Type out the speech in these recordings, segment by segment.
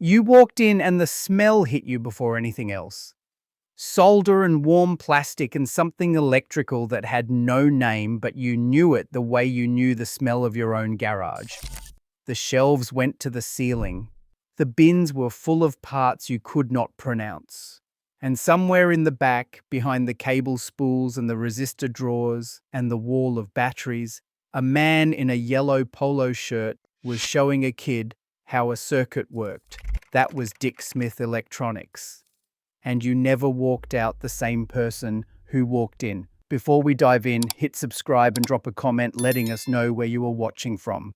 You walked in and the smell hit you before anything else. Solder and warm plastic and something electrical that had no name, but you knew it the way you knew the smell of your own garage. The shelves went to the ceiling. The bins were full of parts you could not pronounce. And somewhere in the back, behind the cable spools and the resistor drawers and the wall of batteries, a man in a yellow polo shirt was showing a kid how a circuit worked. That was Dick Smith Electronics. And you never walked out the same person who walked in. Before we dive in, hit subscribe and drop a comment letting us know where you are watching from.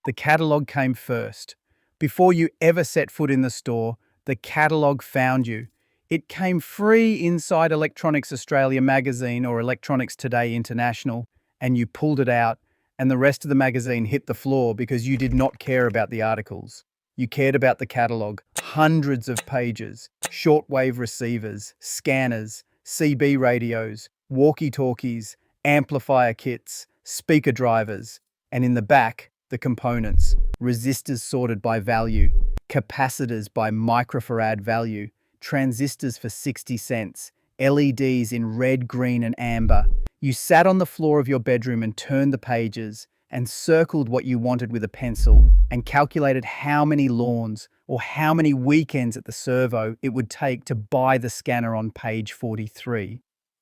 The catalogue came first. Before you ever set foot in the store, the catalogue found you. It came free inside Electronics Australia magazine or Electronics Today International, and you pulled it out, and the rest of the magazine hit the floor because you did not care about the articles. You cared about the catalogue. Hundreds of pages, shortwave receivers, scanners, CB radios, walkie-talkies, amplifier kits, speaker drivers, and in the back, the components, resistors sorted by value, capacitors by microfarad value, transistors for 60 cents, LEDs in red, green, and amber. You sat on the floor of your bedroom and turned the pages and circled what you wanted with a pencil and calculated how many lawns or how many weekends at the servo it would take to buy the scanner on page 43.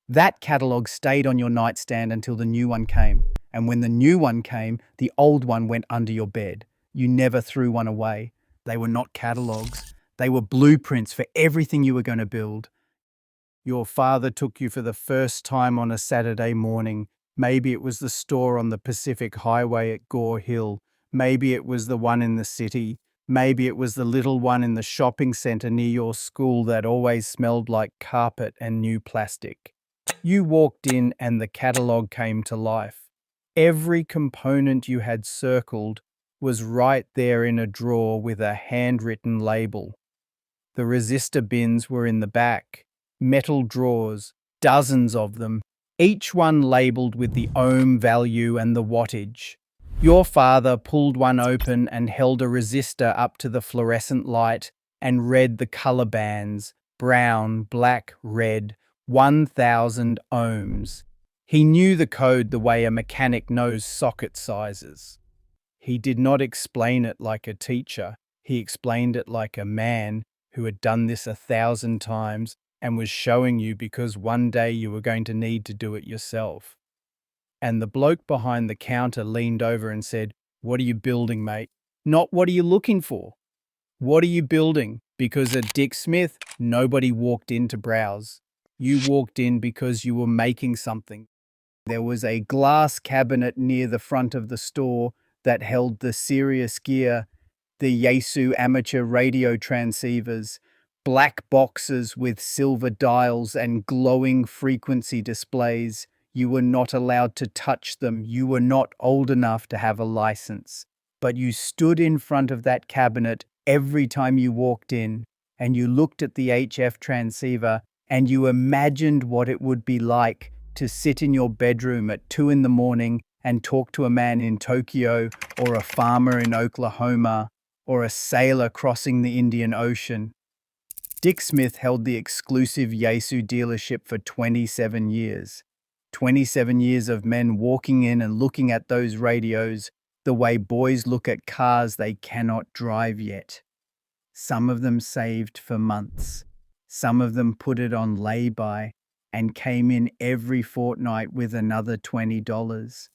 That catalogue stayed on your nightstand until the new one came. And when the new one came, the old one went under your bed. You never threw one away. They were not catalogues. They were blueprints for everything you were going to build. Your father took you for the first time on a Saturday morning. Maybe it was the store on the Pacific Highway at Gore Hill. Maybe it was the one in the city. Maybe it was the little one in the shopping centre near your school that always smelled like carpet and new plastic. You walked in and the catalogue came to life. Every component you had circled was right there in a drawer with a handwritten label. The resistor bins were in the back, metal drawers, dozens of them, each one labeled with the ohm value and the wattage. Your father pulled one open and held a resistor up to the fluorescent light and read the color bands, brown, black, red, 1000 ohms. He knew the code the way a mechanic knows socket sizes. He did not explain it like a teacher. He explained it like a man who had done this 1,000 times and was showing you because one day you were going to need to do it yourself. And the bloke behind the counter leaned over and said, "What are you building, mate? Not what are you looking for? What are you building?" Because at Dick Smith, nobody walked in to browse. You walked in because you were making something. There was a glass cabinet near the front of the store that held the Sirius gear, the Yaesu amateur radio transceivers, black boxes with silver dials and glowing frequency displays. You were not allowed to touch them. You were not old enough to have a license. But you stood in front of that cabinet every time you walked in, and you looked at the HF transceiver, and you imagined what it would be like to sit in your bedroom at 2 in the morning and talk to a man in Tokyo or a farmer in Oklahoma or a sailor crossing the Indian Ocean. Dick Smith held the exclusive Yaesu dealership for 27 years. 27 years of men walking in and looking at those radios the way boys look at cars they cannot drive yet. Some of them saved for months. Some of them put it on lay-by and came in every fortnight with another $20.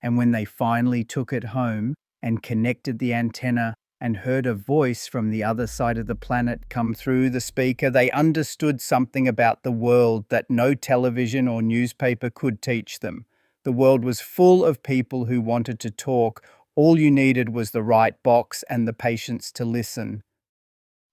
And when they finally took it home and connected the antenna and heard a voice from the other side of the planet come through the speaker, they understood something about the world that no television or newspaper could teach them. The world was full of people who wanted to talk. All you needed was the right box and the patience to listen.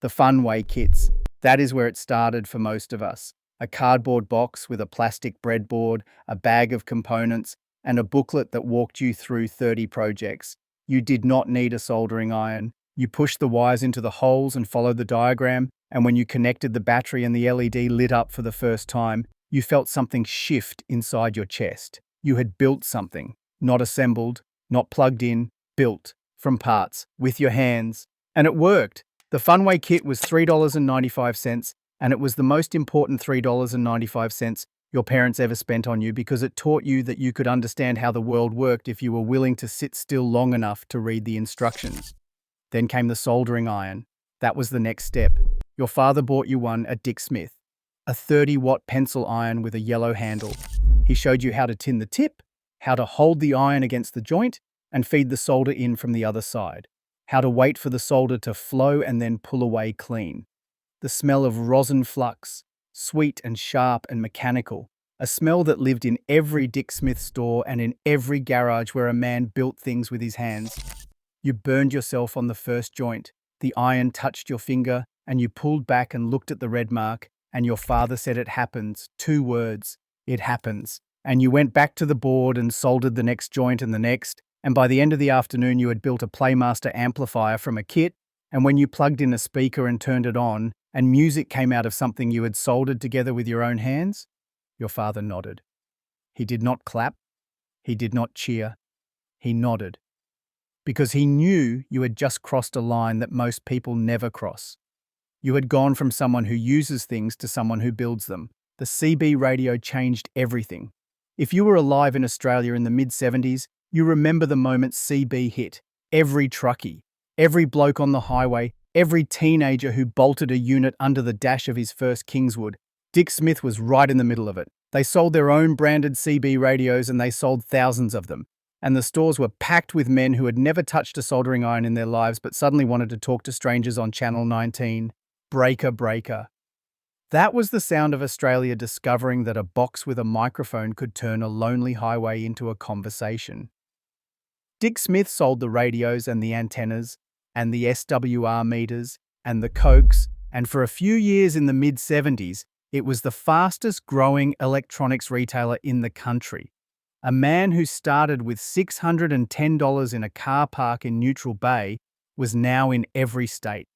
The fun way, kids. That is where it started for most of us. A cardboard box with a plastic breadboard, a bag of components, and a booklet that walked you through 30 projects. You did not need a soldering iron. You pushed the wires into the holes and followed the diagram, and when you connected the battery and the LED lit up for the first time, you felt something shift inside your chest. You had built something, not assembled, not plugged in, built from parts, with your hands. And it worked. The Funway kit was $3.95, and it was the most important $3.95 your parents ever spent on you because it taught you that you could understand how the world worked if you were willing to sit still long enough to read the instructions. Then came the soldering iron. That was the next step. Your father bought you one at Dick Smith, a 30-watt pencil iron with a yellow handle. He showed you how to tin the tip, how to hold the iron against the joint, and feed the solder in from the other side, how to wait for the solder to flow and then pull away clean. The smell of rosin flux, sweet and sharp and mechanical, a smell that lived in every Dick Smith store and in every garage where a man built things with his hands. You burned yourself on the first joint. The iron touched your finger, and you pulled back and looked at the red mark, and your father said it happens. 2 words. It happens. And you went back to the board and soldered the next joint and the next, and by the end of the afternoon you had built a Playmaster amplifier from a kit, and when you plugged in a speaker and turned it on, and music came out of something you had soldered together with your own hands, your father nodded. He did not clap. He did not cheer. He nodded. Because he knew you had just crossed a line that most people never cross. You had gone from someone who uses things to someone who builds them. The CB radio changed everything. If you were alive in Australia in the mid-70s, you remember the moment CB hit. Every truckie, every bloke on the highway, every teenager who bolted a unit under the dash of his first Kingswood. Dick Smith was right in the middle of it. They sold their own branded CB radios and they sold thousands of them. And the stores were packed with men who had never touched a soldering iron in their lives but suddenly wanted to talk to strangers on Channel 19. Breaker, breaker. That was the sound of Australia discovering that a box with a microphone could turn a lonely highway into a conversation. Dick Smith sold the radios and the antennas, and the SWR meters, and the Cokes, and for a few years in the mid-70s, it was the fastest growing electronics retailer in the country. A man who started with $610 in a car park in Neutral Bay was now in every state.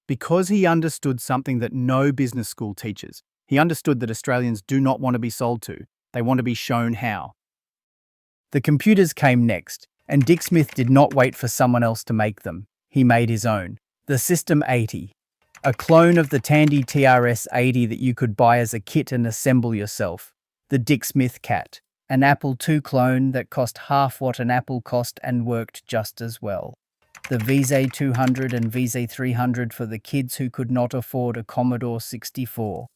Because he understood something that no business school teaches. He understood that Australians do not want to be sold to. They want to be shown how. The computers came next, and Dick Smith did not wait for someone else to make them. He made his own. The System 80. A clone of the Tandy TRS-80 that you could buy as a kit and assemble yourself. The Dick Smith Cat. An Apple II clone that cost half what an Apple cost and worked just as well. The VZ200 and VZ300 for the kids who could not afford a Commodore 64.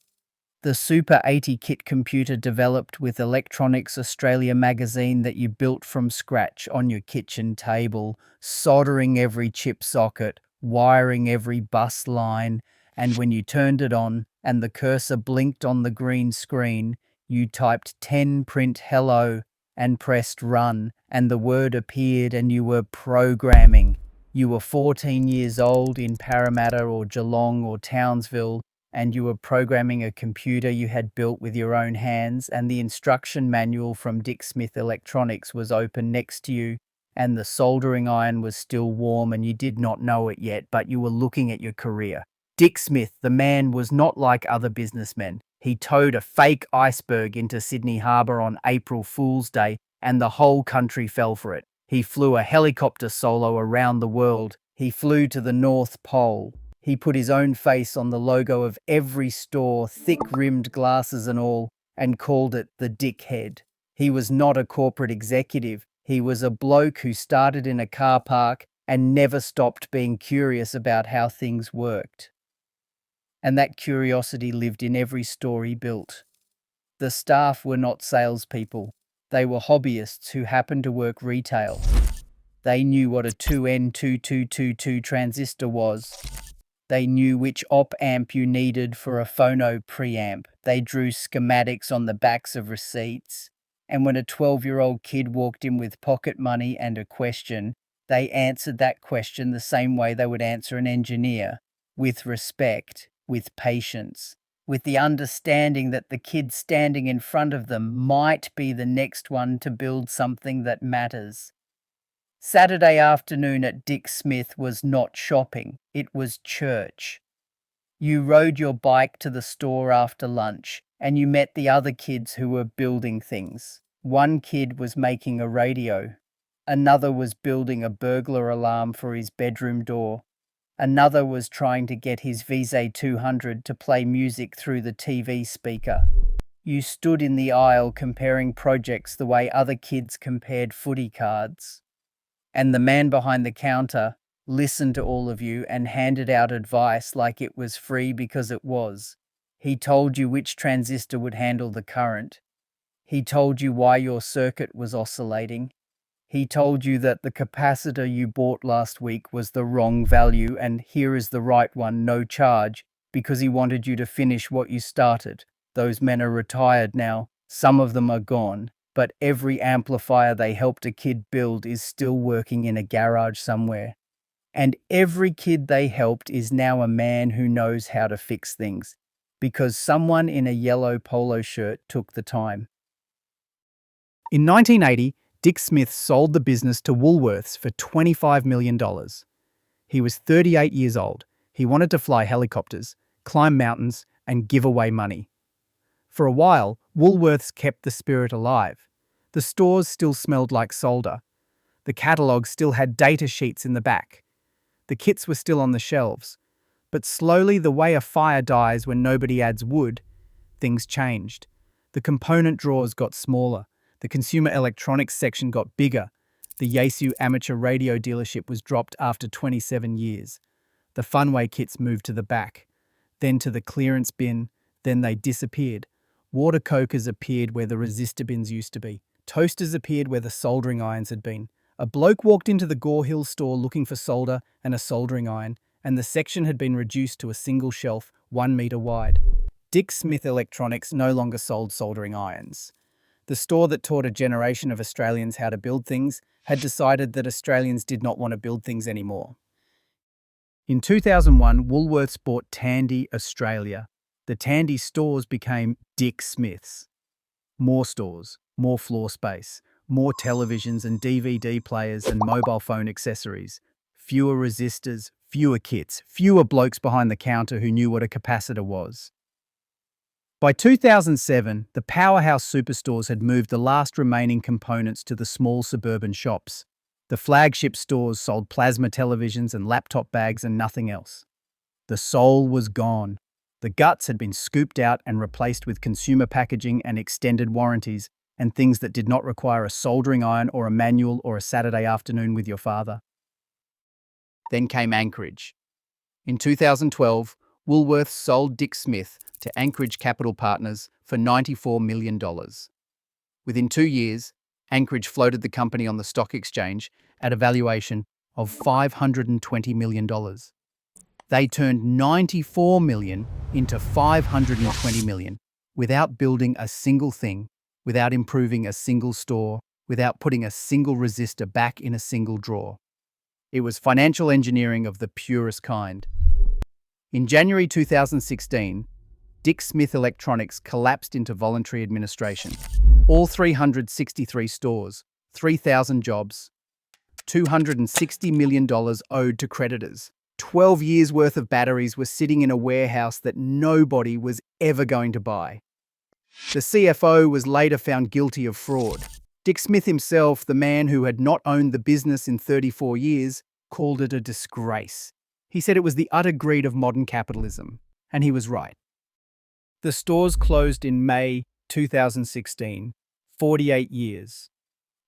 The Super 80 kit computer developed with Electronics Australia magazine that you built from scratch on your kitchen table, soldering every chip socket, wiring every bus line, and when you turned it on and the cursor blinked on the green screen, you typed 10 print hello and pressed run, and the word appeared and you were programming. You were 14 years old in Parramatta or Geelong or Townsville, and you were programming a computer you had built with your own hands, and the instruction manual from Dick Smith Electronics was open next to you, and the soldering iron was still warm and you did not know it yet, but you were looking at your career. Dick Smith, the man, was not like other businessmen. He towed a fake iceberg into Sydney Harbour on April Fool's Day, and the whole country fell for it. He flew a helicopter solo around the world. He flew to the North Pole. He put his own face on the logo of every store, thick-rimmed glasses and all, and called it the Dickhead. He was not a corporate executive. He was a bloke who started in a car park and never stopped being curious about how things worked. And that curiosity lived in every store he built. The staff were not salespeople. They were hobbyists who happened to work retail. They knew what a 2N2222 transistor was. They knew which op amp you needed for a phono preamp. They drew schematics on the backs of receipts. And when a 12-year-old kid walked in with pocket money and a question, they answered that question the same way they would answer an engineer, with respect, with patience, with the understanding that the kid standing in front of them might be the next one to build something that matters. Saturday afternoon at Dick Smith was not shopping, it was church. You rode your bike to the store after lunch, and you met the other kids who were building things. One kid was making a radio. Another was building a burglar alarm for his bedroom door. Another was trying to get his VZ200 to play music through the TV speaker. You stood in the aisle comparing projects the way other kids compared footy cards. And the man behind the counter listened to all of you and handed out advice like it was free because it was. He told you which transistor would handle the current. He told you why your circuit was oscillating. He told you that the capacitor you bought last week was the wrong value and here is the right one, no charge, because he wanted you to finish what you started. Those men are retired now. Some of them are gone, but every amplifier they helped a kid build is still working in a garage somewhere. And every kid they helped is now a man who knows how to fix things, because someone in a yellow polo shirt took the time. In 1980, Dick Smith sold the business to Woolworths for $25 million. He was 38 years old. He wanted to fly helicopters, climb mountains, and give away money. For a while, Woolworths kept the spirit alive. The stores still smelled like solder. The catalogue still had data sheets in the back. The kits were still on the shelves. But slowly, the way a fire dies when nobody adds wood, things changed. The component drawers got smaller. The consumer electronics section got bigger. The Yaesu amateur radio dealership was dropped after 27 years. The Funway kits moved to the back, then to the clearance bin, then they disappeared. Water cokers appeared where the resistor bins used to be. Toasters appeared where the soldering irons had been. A bloke walked into the Gore Hill store looking for solder and a soldering iron, and the section had been reduced to a single shelf, 1 metre wide. Dick Smith Electronics no longer sold soldering irons. The store that taught a generation of Australians how to build things had decided that Australians did not want to build things anymore. In 2001, Woolworths bought Tandy Australia. The Tandy stores became Dick Smith's. More stores, more floor space, more televisions and DVD players and mobile phone accessories, fewer resistors, fewer kits, fewer blokes behind the counter who knew what a capacitor was. By 2007, the powerhouse superstores had moved the last remaining components to the small suburban shops. The flagship stores sold plasma televisions and laptop bags and nothing else. The soul was gone. The guts had been scooped out and replaced with consumer packaging and extended warranties and things that did not require a soldering iron or a manual or a Saturday afternoon with your father. Then came Anchorage. In 2012, Woolworths sold Dick Smith to Anchorage Capital Partners for $94 million. Within 2 years, Anchorage floated the company on the stock exchange at a valuation of $520 million. They turned $94 million into $520 million without building a single thing, without improving a single store, without putting a single resistor back in a single drawer. It was financial engineering of the purest kind. In January 2016, Dick Smith Electronics collapsed into voluntary administration. All 363 stores, 3,000 jobs, $260 million owed to creditors. 12 years' worth of batteries were sitting in a warehouse that nobody was ever going to buy. The CFO was later found guilty of fraud. Dick Smith himself, the man who had not owned the business in 34 years, called it a disgrace. He said it was the utter greed of modern capitalism, and he was right. The stores closed in May 2016, 48 years.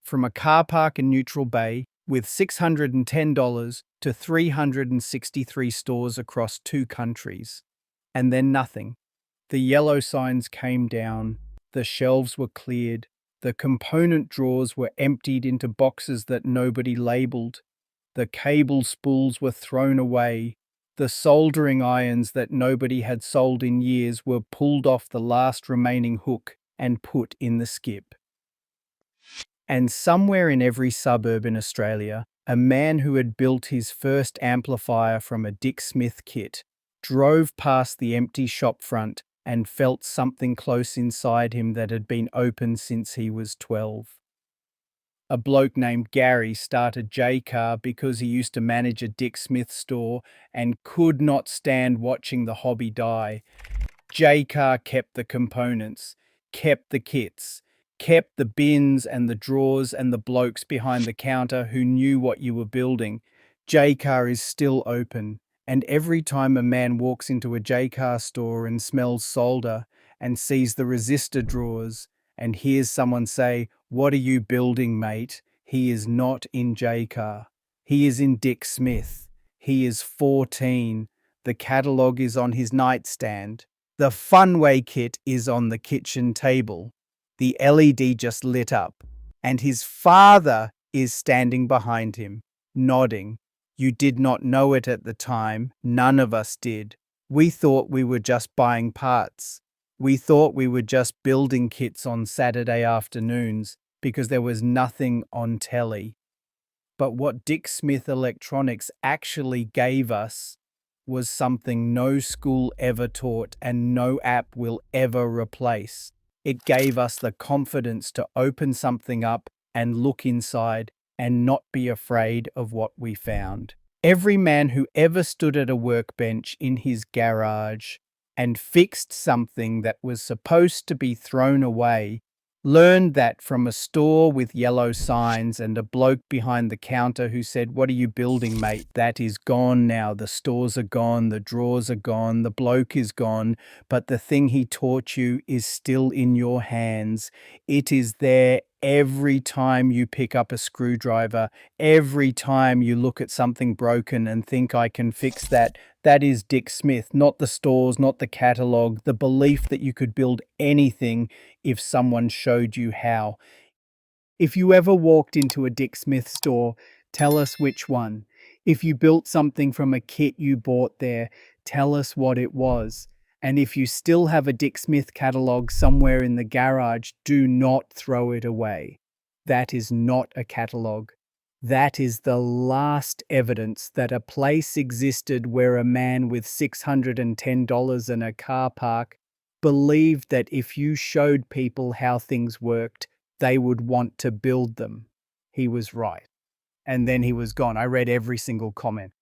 From a car park in Neutral Bay with $610 to 363 stores across 2 countries. And then nothing. The yellow signs came down, the shelves were cleared, the component drawers were emptied into boxes that nobody labeled, the cable spools were thrown away, the soldering irons that nobody had sold in years were pulled off the last remaining hook and put in the skip. And somewhere in every suburb in Australia, a man who had built his first amplifier from a Dick Smith kit drove past the empty shop front and felt something close inside him that had been open since he was 12. A bloke named Gary started J-Car because he used to manage a Dick Smith store and could not stand watching the hobby die. J-Car kept the components, kept the kits, kept the bins and the drawers and the blokes behind the counter who knew what you were building. J-Car is still open And every time a man walks into a J-car store and smells solder and sees the resistor drawers and hears someone say, "What are you building, mate?" he is not in J-car. He is in Dick Smith. He is 14. The catalogue is on his nightstand. The Funway kit is on the kitchen table. The LED just lit up. And his father is standing behind him, nodding. You did not know it at the time. None of us did. We thought we were just buying parts. We thought we were just building kits on Saturday afternoons because there was nothing on telly. But what Dick Smith Electronics actually gave us was something no school ever taught and no app will ever replace. It gave us the confidence to open something up and look inside and not be afraid of what we found. Every man who ever stood at a workbench in his garage and fixed something that was supposed to be thrown away learned that from a store with yellow signs and a bloke behind the counter who said, "What are you building, mate?" That is gone now. The stores are gone, the drawers are gone, the bloke is gone, but the thing he taught you is still in your hands. It is there every time you pick up a screwdriver, every time you look at something broken and think, "I can fix that." That is Dick Smith, not the stores, not the catalogue, the belief that you could build anything if someone showed you how. If you ever walked into a Dick Smith store, tell us which one. If you built something from a kit you bought there, tell us what it was. And if you still have a Dick Smith catalogue somewhere in the garage, do not throw it away. That is not a catalogue. That is the last evidence that a place existed where a man with $610 in a car park believed that if you showed people how things worked, they would want to build them. He was right. And then he was gone. I read every single comment.